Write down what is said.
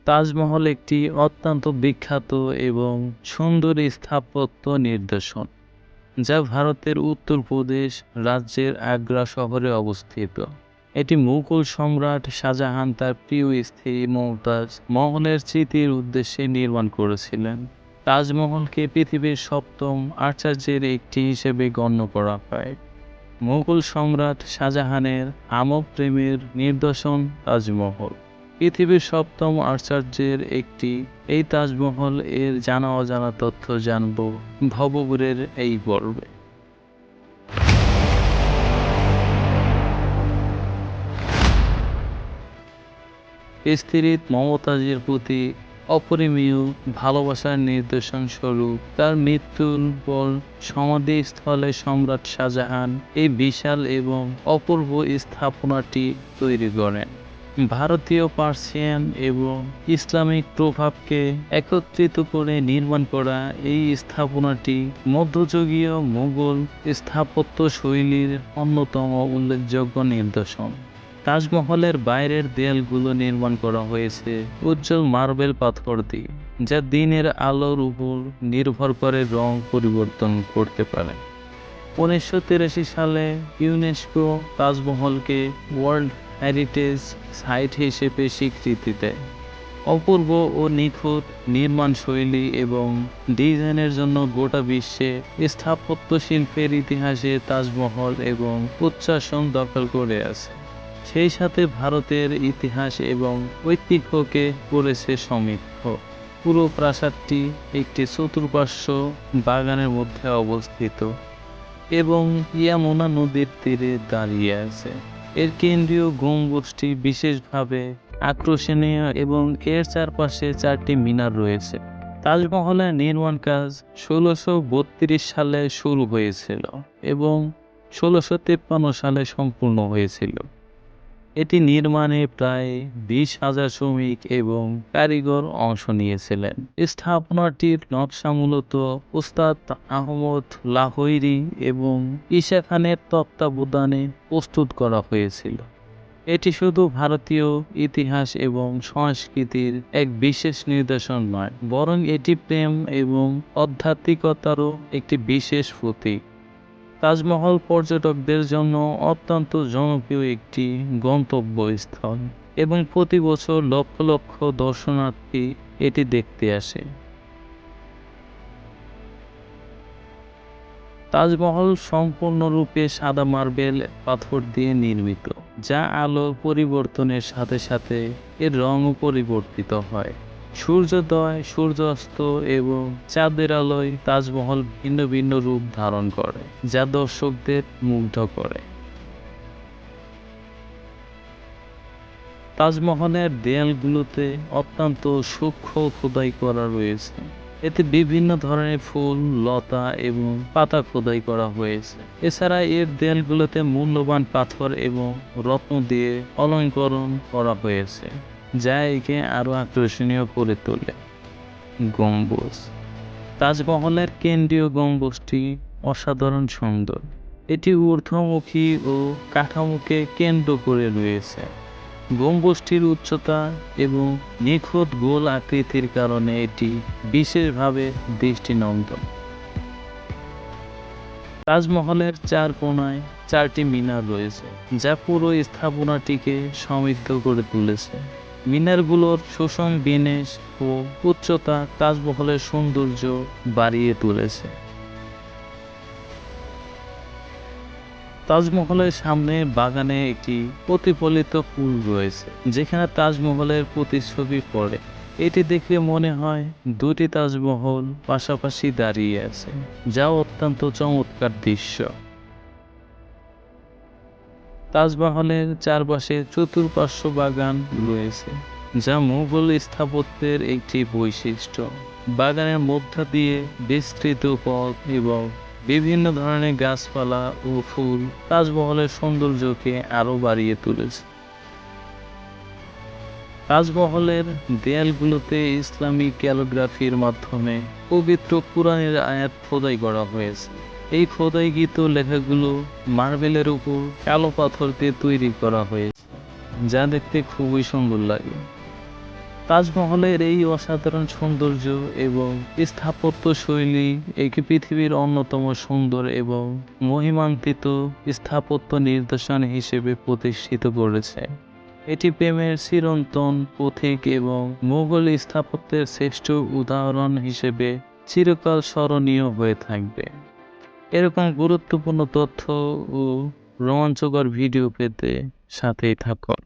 তাজমহল একটি অত্যন্ত বিখ্যাত এবং সুন্দর স্থাপত্য নিদর্শন, যা ভারতের উত্তরপ্রদেশ রাজ্যের আগ্রা শহরে অবস্থিত। এটি মুঘল সম্রাট শাহজাহান তার প্রিয় স্ত্রী মমতাজ মহলের স্মৃতির উদ্দেশ্যে নির্মাণ করেছিলেন। তাজমহলকে পৃথিবীর সপ্তম আশ্চর্যের একটি হিসেবে গণ্য করা হয়। মুঘল সম্রাট শাহজাহানের আমোদ প্রেমের নিদর্শন তাজমহল পৃথিবীর সপ্তম আশ্চর্যের একটি। এই তাজমহল এর জানা অজানা তথ্য জানব ভবঘুরের এই পর্বে। স্ত্রী মমতাজের প্রতি অপরিমেয় ভালোবাসার নিদর্শন স্বরূপ তার মৃত্যুর পর সমাধিস্থলে সম্রাট শাহজাহান এই বিশাল এবং অপূর্ব স্থাপনাটি তৈরি করেন। ভারতীয়, পার্সিয়ান এবং ইসলামিক প্রভাবকে একত্রিত করে নির্মাণ করা এই স্থাপনাটি মধ্যযুগীয় মুঘল স্থাপত্য শৈলীর অন্যতম উল্লেখযোগ্য নিদর্শন। তাজমহলের বাইরের দেয়ালগুলো নির্মাণ করা হয়েছে উজ্জ্বল মার্বেল পাথর দিয়ে, যা দিনের আলোর উপর নির্ভর করে রং পরিবর্তন করতে পারে। 1983 সালে ইউনেস্কো তাজমহলকে ওয়ার্ল্ড হেরিটেজ সাইট হিসেবে স্বীকৃতি দেয়। অপূর্ব ও নিখুঁত নির্মাণ শৈলী এবং ডিজাইনের জন্য গোটা বিশ্বে স্থাপত্য শিল্পের ইতিহাসে তাজমহল এবং উচ্চাসন দখল করে আছে। সেই সাথে ভারতের ইতিহাস এবং ঐতিহ্যকে করেছে সমৃদ্ধ। পুরো প্রাসাদটি একটি চতুষ্পার্শ্ব বাগানের মধ্যে অবস্থিত এবং ইয়ামুনা নদীর তীরে দাঁড়িয়ে আছে। এর কেন্দ্রীয় গম্বুজটি বিশেষভাবে আকর্ষণীয় এবং এর চারপাশে 4টি মিনার রয়েছে। তাজমহলের নির্মাণ কাজ 1632 সালে শুরু হয়েছিল এবং 1653 সালে সম্পূর্ণ হয়েছিল। এটি নির্মাণে প্রায় 20,000 শ্রমিক এবং কারিগর অংশ নিয়েছিলেন। স্থাপনাটির নকশা মূলত উস্তাদ আহমদ লাহোরী এবং ঈসা খানের তত্ত্বাবধানে প্রস্তুত করা হয়েছিল। এটি শুধু ভারতীয় ইতিহাস এবং সংস্কৃতির এক বিশেষ নিদর্শন নয়, বরং এটি প্রেম এবং আধ্যাত্মিকতারও একটি বিশেষ প্রতীক। তাজমহল পর্যটকদের জন্য অত্যন্ত জনপ্রিয় একটি গন্তব্যস্থল এবং প্রতি বছর লক্ষ লক্ষ দর্শনার্থী এটি দেখতে আসে। তাজমহল সম্পূর্ণরূপে সাদা মার্বেল পাথর দিয়ে নির্মিত, যা আলোর পরিবর্তনের সাথে সাথে এর রঙও পরিবর্তিত হয়। সূর্যোদয়, সূর্যাস্ত এবং চাঁদের আলোয় তাজমহল ভিন্ন ভিন্ন রূপ ধারণ করে, যা দর্শকদের মুগ্ধ করে। তাজমহলের দেয়ালগুলোতে অত্যন্ত সূক্ষ্ম খোদাই করা রয়েছে। এতে বিভিন্ন ধরনের ফুল, লতা এবং পাতা খোদাই করা হয়েছে। এছাড়া এর দেয়ালগুলোতে মূল্যবান পাথর এবং রত্ন দিয়ে অলঙ্করণ করা হয়েছে, যা একে আরো আকর্ষণীয় করে তোলে। গম্বুজ। তাজমহলের কেন্দ্রীয় গম্বুজটি অসাধারণ সুন্দর। এটি ঊর্ধ্বমুখী ও কাঠামোকে কেন্দ্র করে রয়েছে। গম্বুজটির উচ্চতা এবং নিখুঁত গোল আকৃতির কারণে এটি বিশেষভাবে দৃষ্টিনন্দন। তাজমহলের 4 কোণায় 4টি মিনার রয়েছে, যা পুরো স্থাপনাটিকে সমৃদ্ধ করে তুলেছে। মিনারগুলোর সুষম বিন্যাস ও উচ্চতা তাজমহলের সৌন্দর্য বাড়িয়ে তুলেছে। তাজমহলের সামনে বাগানে একটি প্রতিফলিত ফুল রয়েছে, যেখানে তাজমহলের প্রতিচ্ছবি পড়ে। এটি দেখলে মনে হয় দুটি তাজমহল পাশাপাশি দাঁড়িয়ে আছে, যা অত্যন্ত চমৎকার দৃশ্য। তাজমহলের চারপাশে চতুষ্পার্শ্ব বাগান রয়েছে, যা মুঘল স্থাপত্যের একটি বৈশিষ্ট্য। বাগানের মধ্য দিয়ে বিস্তৃত পথ এবং বিভিন্ন ধরনের গাছপালা ও ফুল তাজমহলের সৌন্দর্যকে আরো বাড়িয়ে তুলেছে। তাজমহলের দেয়ালগুলোতে ইসলামী ক্যালিগ্রাফির মাধ্যমে পবিত্র কুরআনের আয়াত খোদাই করা হয়েছে। এই খোদাইকৃত লেখাগুলো মার্বেলের উপর কালো পাথর দিয়ে তৈরি করা হয়েছে, যা দেখতে খুবই সুন্দর লাগে। তাজমহলের এই অসাধারণ সৌন্দর্য এবং স্থাপত্য শৈলী একে পৃথিবীর অন্যতম সুন্দর এবং মহিমান্বিত স্থাপত্য নিদর্শন হিসেবে প্রতিষ্ঠিত করেছে। এটি প্রেমের চিরন্তন প্রতীক এবং মোগল স্থাপত্যের শ্রেষ্ঠ উদাহরণ হিসেবে চিরকাল স্মরণীয় হয়ে থাকবে। এরকম গুরুত্বপূর্ণ তথ্য ও রোমাঞ্চকর ভিডিও পেতে সাথেই থাকুন।